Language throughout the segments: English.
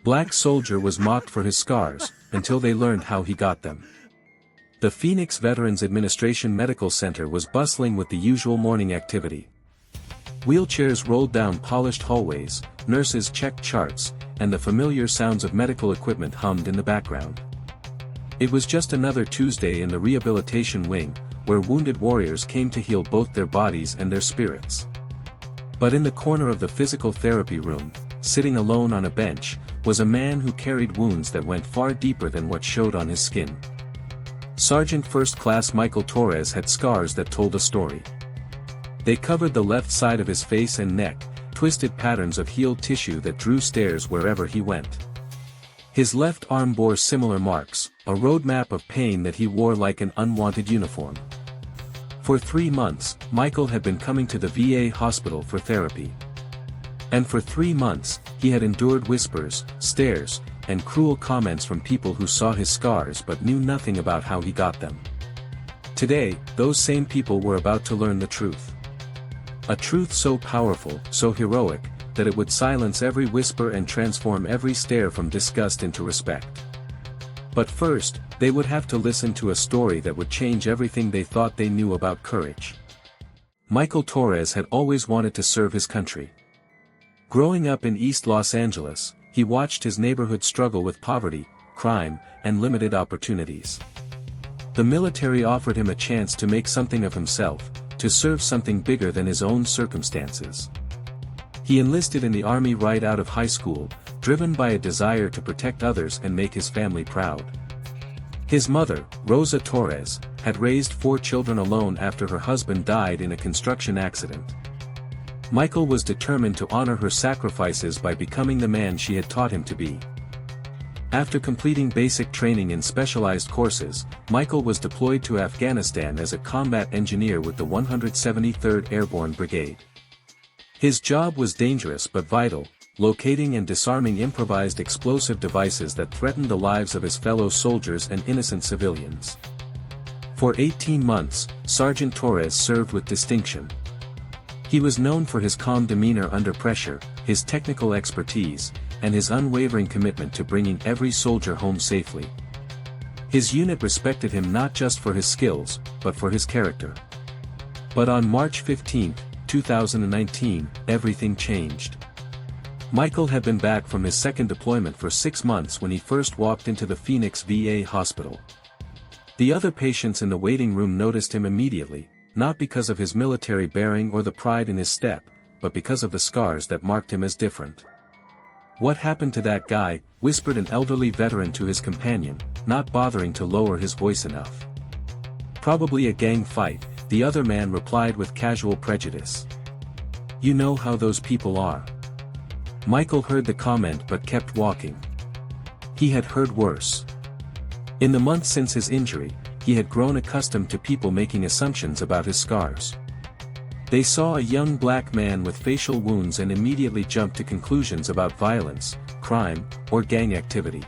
Black soldier was mocked for his scars, until they learned how he got them. The Phoenix Veterans Administration Medical Center was bustling with the usual morning activity. Wheelchairs rolled down polished hallways, nurses checked charts, and the familiar sounds of medical equipment hummed in the background. It was just another Tuesday in the rehabilitation wing, where wounded warriors came to heal both their bodies and their spirits. But in the corner of the physical therapy room, sitting alone on a bench, was a man who carried wounds that went far deeper than what showed on his skin. Sergeant First Class Michael Torres had scars that told a story. They covered the left side of his face and neck, twisted patterns of healed tissue that drew stares wherever he went. His left arm bore similar marks, a roadmap of pain that he wore like an unwanted uniform. For 3 months, Michael had been coming to the VA hospital for therapy. And for 3 months, he had endured whispers, stares, and cruel comments from people who saw his scars but knew nothing about how he got them. Today, those same people were about to learn the truth. A truth so powerful, so heroic, that it would silence every whisper and transform every stare from disgust into respect. But first, they would have to listen to a story that would change everything they thought they knew about courage. Michael Torres had always wanted to serve his country. Growing up in East Los Angeles, he watched his neighborhood struggle with poverty, crime, and limited opportunities. The military offered him a chance to make something of himself, to serve something bigger than his own circumstances. He enlisted in the Army right out of high school, driven by a desire to protect others and make his family proud. His mother, Rosa Torres, had raised 4 children alone after her husband died in a construction accident. Michael was determined to honor her sacrifices by becoming the man she had taught him to be. After completing basic training in specialized courses, Michael was deployed to Afghanistan as a combat engineer with the 173rd Airborne Brigade. His job was dangerous but vital, locating and disarming improvised explosive devices that threatened the lives of his fellow soldiers and innocent civilians. For 18 months, Sergeant Torres served with distinction. He was known for his calm demeanor under pressure, his technical expertise, and his unwavering commitment to bringing every soldier home safely. His unit respected him not just for his skills, but for his character. But on March 15, 2019, everything changed. Michael had been back from his second deployment for 6 months when he first walked into the Phoenix VA hospital. The other patients in the waiting room noticed him immediately, not because of his military bearing or the pride in his step, but because of the scars that marked him as different. "What happened to that guy?" whispered an elderly veteran to his companion, not bothering to lower his voice enough. "Probably a gang fight," the other man replied with casual prejudice. "You know how those people are." Michael heard the comment but kept walking. He had heard worse. In the months since his injury, he had grown accustomed to people making assumptions about his scars. They saw a young black man with facial wounds and immediately jumped to conclusions about violence, crime, or gang activity.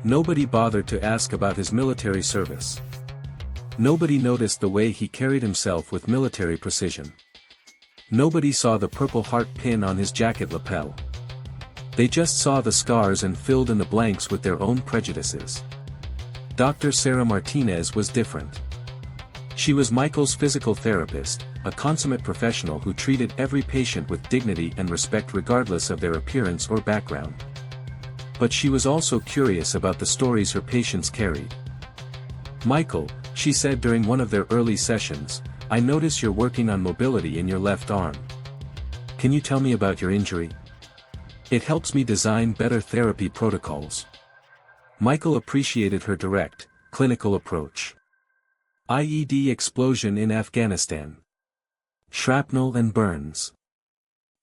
Nobody bothered to ask about his military service. Nobody noticed the way he carried himself with military precision. Nobody saw the Purple Heart pin on his jacket lapel. They just saw the scars and filled in the blanks with their own prejudices. Dr. Sarah Martinez was different. She was Michael's physical therapist, a consummate professional who treated every patient with dignity and respect regardless of their appearance or background. But she was also curious about the stories her patients carried. "Michael," she said during one of their early sessions, "I notice you're working on mobility in your left arm. Can you tell me about your injury? It helps me design better therapy protocols." Michael appreciated her direct, clinical approach. IED explosion in Afghanistan. Shrapnel and burns.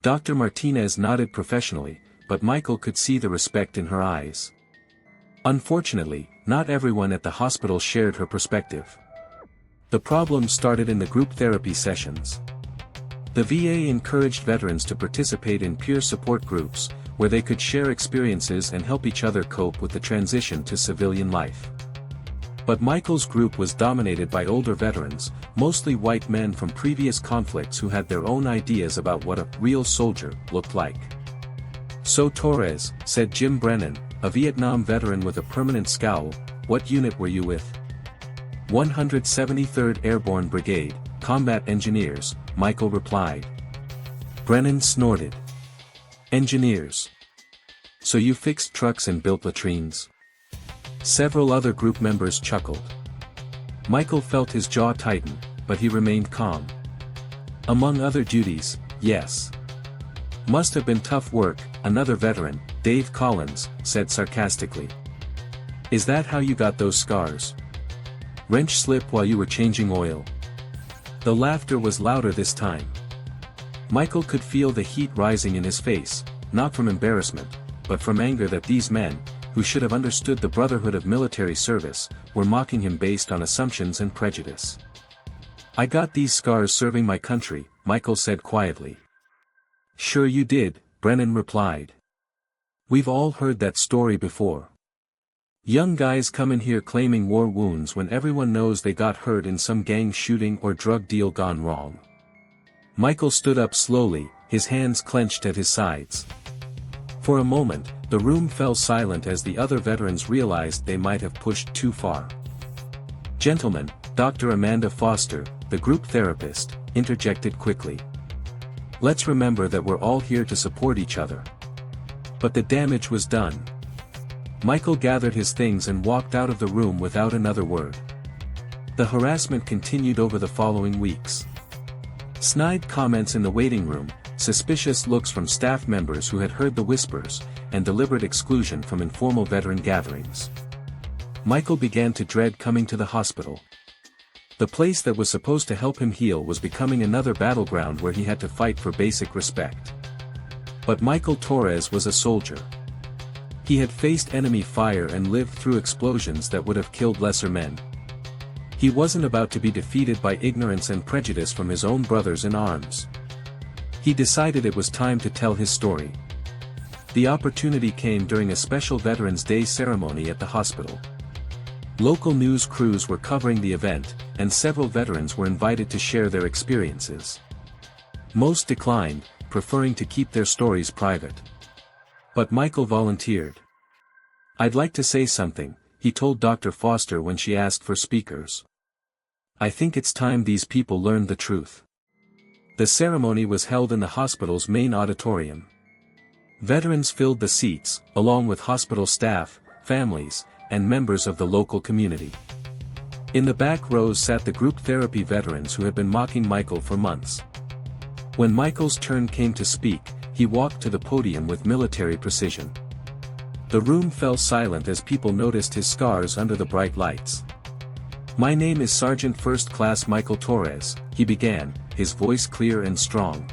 Dr. Martinez nodded professionally, but Michael could see the respect in her eyes. Unfortunately, not everyone at the hospital shared her perspective. The problem started in the group therapy sessions. The VA encouraged veterans to participate in peer support groups, where they could share experiences and help each other cope with the transition to civilian life. But Michael's group was dominated by older veterans, mostly white men from previous conflicts who had their own ideas about what a real soldier looked like. "So Torres," said Jim Brennan, a Vietnam veteran with a permanent scowl, "what unit were you with?" 173rd Airborne Brigade, Combat Engineers, Michael replied. Brennan snorted. "Engineers. So you fixed trucks and built latrines?" Several other group members chuckled. Michael felt his jaw tighten, but he remained calm. "Among other duties, yes. Must have been tough work," another veteran, Dave Collins, said sarcastically. "Is that how you got those scars? Wrench slip while you were changing oil?" The laughter was louder this time. Michael could feel the heat rising in his face, not from embarrassment, but from anger that these men, who should have understood the brotherhood of military service, were mocking him based on assumptions and prejudice. "I got these scars serving my country," Michael said quietly. "Sure you did," Brennan replied. "We've all heard that story before. Young guys come in here claiming war wounds when everyone knows they got hurt in some gang shooting or drug deal gone wrong." Michael stood up slowly, his hands clenched at his sides. For a moment, the room fell silent as the other veterans realized they might have pushed too far. "Gentlemen," Dr. Amanda Foster, the group therapist, interjected quickly. "Let's remember that we're all here to support each other." But the damage was done. Michael gathered his things and walked out of the room without another word. The harassment continued over the following weeks. Snide comments in the waiting room, suspicious looks from staff members who had heard the whispers, and deliberate exclusion from informal veteran gatherings. Michael began to dread coming to the hospital. The place that was supposed to help him heal was becoming another battleground where he had to fight for basic respect. But Michael Torres was a soldier. He had faced enemy fire and lived through explosions that would have killed lesser men. He wasn't about to be defeated by ignorance and prejudice from his own brothers in arms. He decided it was time to tell his story. The opportunity came during a special Veterans Day ceremony at the hospital. Local news crews were covering the event, and several veterans were invited to share their experiences. Most declined, preferring to keep their stories private. But Michael volunteered. "I'd like to say something," he told Dr. Foster when she asked for speakers. "I think it's time these people learned the truth." The ceremony was held in the hospital's main auditorium. Veterans filled the seats, along with hospital staff, families, and members of the local community. In the back rows sat the group therapy veterans who had been mocking Michael for months. When Michael's turn came to speak, he walked to the podium with military precision. The room fell silent as people noticed his scars under the bright lights. "My name is Sergeant First Class Michael Torres," he began, his voice clear and strong.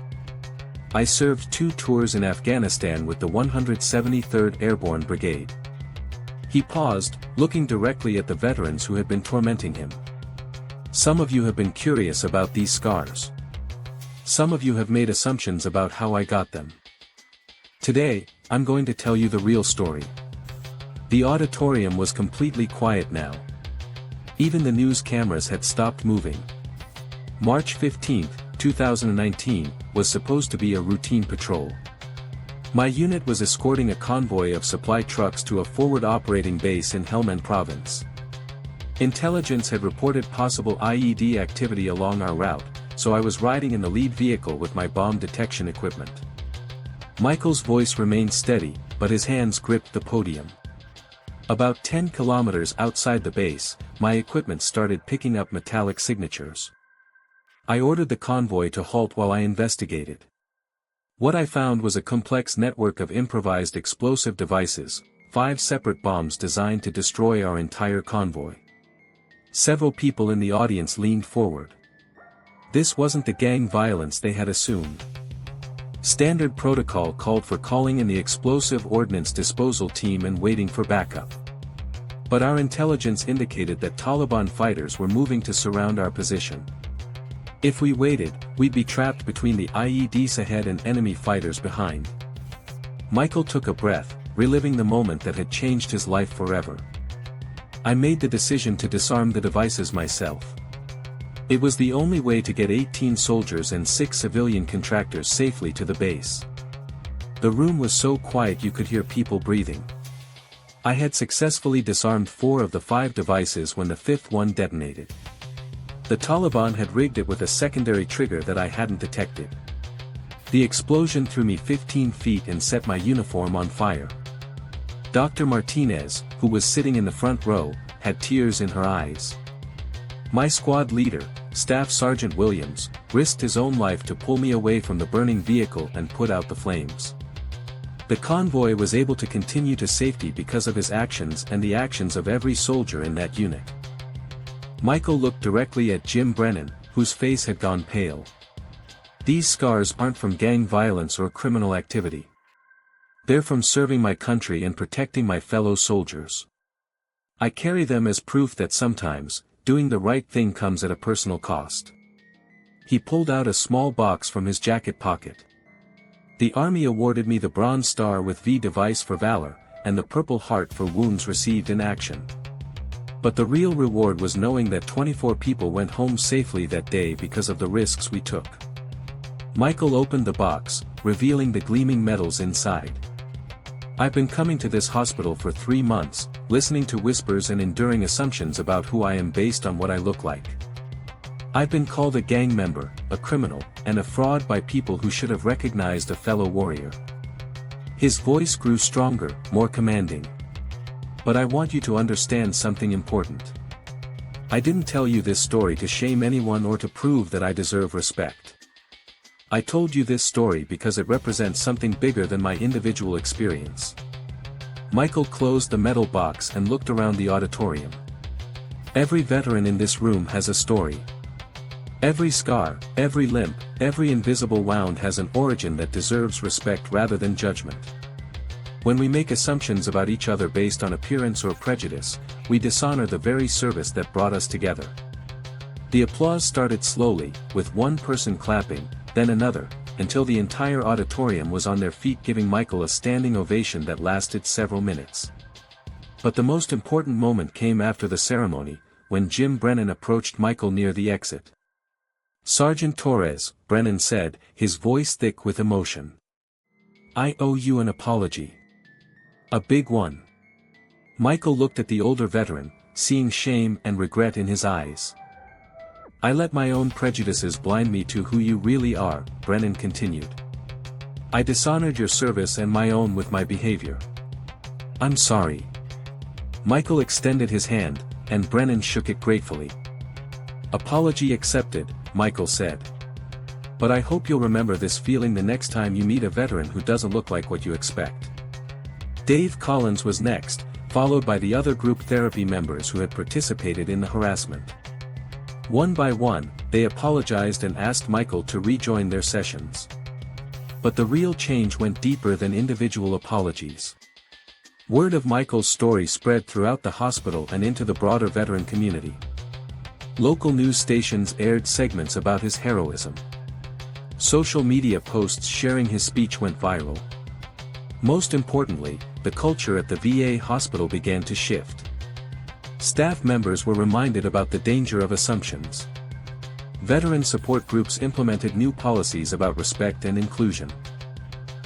"I served 2 tours in Afghanistan with the 173rd Airborne Brigade." He paused, looking directly at the veterans who had been tormenting him. "Some of you have been curious about these scars. Some of you have made assumptions about how I got them. Today, I'm going to tell you the real story." The auditorium was completely quiet now. Even the news cameras had stopped moving. March 15, 2019, was supposed to be a routine patrol. My unit was escorting a convoy of supply trucks to a forward operating base in Helmand Province. Intelligence had reported possible IED activity along our route, so I was riding in the lead vehicle with my bomb detection equipment. Michael's voice remained steady, but his hands gripped the podium. About 10 kilometers outside the base, my equipment started picking up metallic signatures. I ordered the convoy to halt while I investigated. What I found was a complex network of improvised explosive devices, 5 separate bombs designed to destroy our entire convoy. Several people in the audience leaned forward. This wasn't the gang violence they had assumed. Standard protocol called for calling in the explosive ordnance disposal team and waiting for backup. But our intelligence indicated that Taliban fighters were moving to surround our position. If we waited, we'd be trapped between the IEDs ahead and enemy fighters behind. Michael took a breath, reliving the moment that had changed his life forever. I made the decision to disarm the devices myself. It was the only way to get 18 soldiers and 6 civilian contractors safely to the base. The room was so quiet you could hear people breathing. I had successfully disarmed 4 of the 5 devices when the 5th one detonated. The Taliban had rigged it with a secondary trigger that I hadn't detected. The explosion threw me 15 feet and set my uniform on fire. Dr. Martinez, who was sitting in the front row, had tears in her eyes. My squad leader, Staff Sergeant Williams, risked his own life to pull me away from the burning vehicle and put out the flames. The convoy was able to continue to safety because of his actions and the actions of every soldier in that unit. Michael looked directly at Jim Brennan, whose face had gone pale. These scars aren't from gang violence or criminal activity. They're from serving my country and protecting my fellow soldiers. I carry them as proof that sometimes, doing the right thing comes at a personal cost. He pulled out a small box from his jacket pocket. The Army awarded me the Bronze Star with V device for valor, and the Purple Heart for wounds received in action. But the real reward was knowing that 24 people went home safely that day because of the risks we took. Michael opened the box, revealing the gleaming metals inside. I've been coming to this hospital for 3 months, listening to whispers and enduring assumptions about who I am based on what I look like. I've been called a gang member, a criminal, and a fraud by people who should have recognized a fellow warrior. His voice grew stronger, more commanding. But I want you to understand something important. I didn't tell you this story to shame anyone or to prove that I deserve respect. I told you this story because it represents something bigger than my individual experience. Michael closed the metal box and looked around the auditorium. Every veteran in this room has a story. Every scar, every limp, every invisible wound has an origin that deserves respect rather than judgment. When we make assumptions about each other based on appearance or prejudice, we dishonor the very service that brought us together. The applause started slowly, with one person clapping, then another, until the entire auditorium was on their feet giving Michael a standing ovation that lasted several minutes. But the most important moment came after the ceremony, when Jim Brennan approached Michael near the exit. "Sergeant Torres," Brennan said, his voice thick with emotion. "I owe you an apology. A big one." Michael looked at the older veteran, seeing shame and regret in his eyes. "I let my own prejudices blind me to who you really are," Brennan continued. "I dishonored your service and my own with my behavior. I'm sorry." Michael extended his hand, and Brennan shook it gratefully. "Apology accepted," Michael said. "But I hope you'll remember this feeling the next time you meet a veteran who doesn't look like what you expect." Dave Collins was next, followed by the other group therapy members who had participated in the harassment. One by one, they apologized and asked Michael to rejoin their sessions. But the real change went deeper than individual apologies. Word of Michael's story spread throughout the hospital and into the broader veteran community. Local news stations aired segments about his heroism. Social media posts sharing his speech went viral. Most importantly, the culture at the VA hospital began to shift. Staff members were reminded about the danger of assumptions. Veteran support groups implemented new policies about respect and inclusion.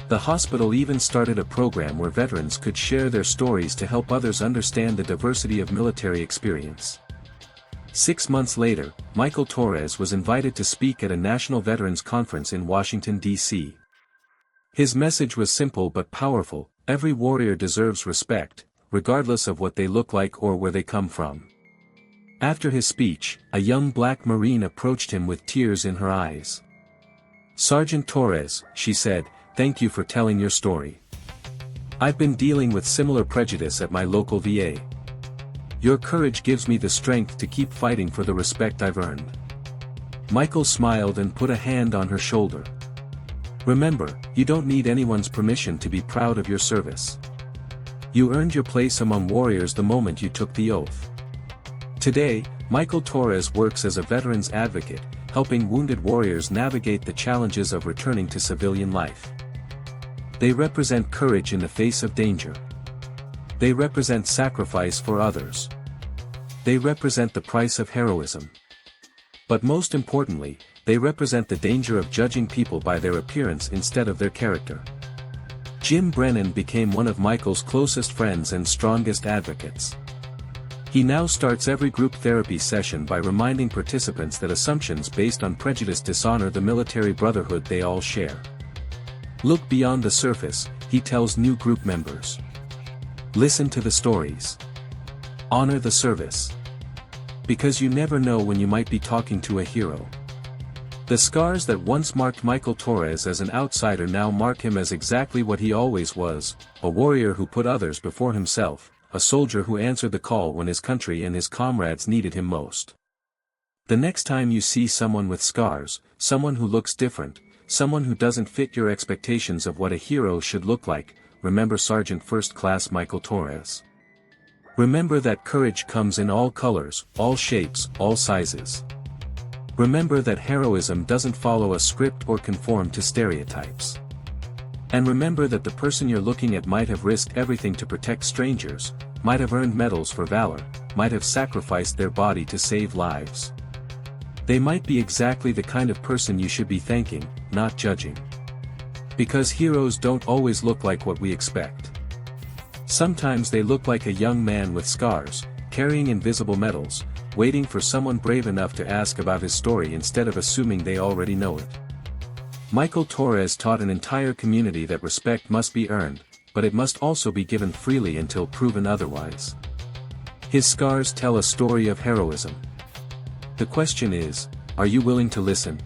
The hospital even started a program where veterans could share their stories to help others understand the diversity of military experience. 6 months later, Michael Torres was invited to speak at a National Veterans Conference in Washington, D.C. His message was simple but powerful: every warrior deserves respect, regardless of what they look like or where they come from. After his speech, a young black Marine approached him with tears in her eyes. "Sergeant Torres," she said, "thank you for telling your story. I've been dealing with similar prejudice at my local VA. Your courage gives me the strength to keep fighting for the respect I've earned." Michael smiled and put a hand on her shoulder. "Remember, you don't need anyone's permission to be proud of your service. You earned your place among warriors the moment you took the oath." Today, Michael Torres works as a veterans advocate, helping wounded warriors navigate the challenges of returning to civilian life. They represent courage in the face of danger. They represent sacrifice for others. They represent the price of heroism. But most importantly, they represent the danger of judging people by their appearance instead of their character. Jim Brennan became one of Michael's closest friends and strongest advocates. He now starts every group therapy session by reminding participants that assumptions based on prejudice dishonor the military brotherhood they all share. Look beyond the surface, he tells new group members. Listen to the stories. Honor the service. Because you never know when you might be talking to a hero. The scars that once marked Michael Torres as an outsider now mark him as exactly what he always was, a warrior who put others before himself, a soldier who answered the call when his country and his comrades needed him most. The next time you see someone with scars, someone who looks different, someone who doesn't fit your expectations of what a hero should look like, remember Sergeant First Class Michael Torres. Remember that courage comes in all colors, all shapes, all sizes. Remember that heroism doesn't follow a script or conform to stereotypes. And remember that the person you're looking at might have risked everything to protect strangers, might have earned medals for valor, might have sacrificed their body to save lives. They might be exactly the kind of person you should be thanking, not judging. Because heroes don't always look like what we expect. Sometimes they look like a young man with scars, carrying invisible medals, waiting for someone brave enough to ask about his story instead of assuming they already know it. Michael Torres taught an entire community that respect must be earned, but it must also be given freely until proven otherwise. His scars tell a story of heroism. The question is, are you willing to listen?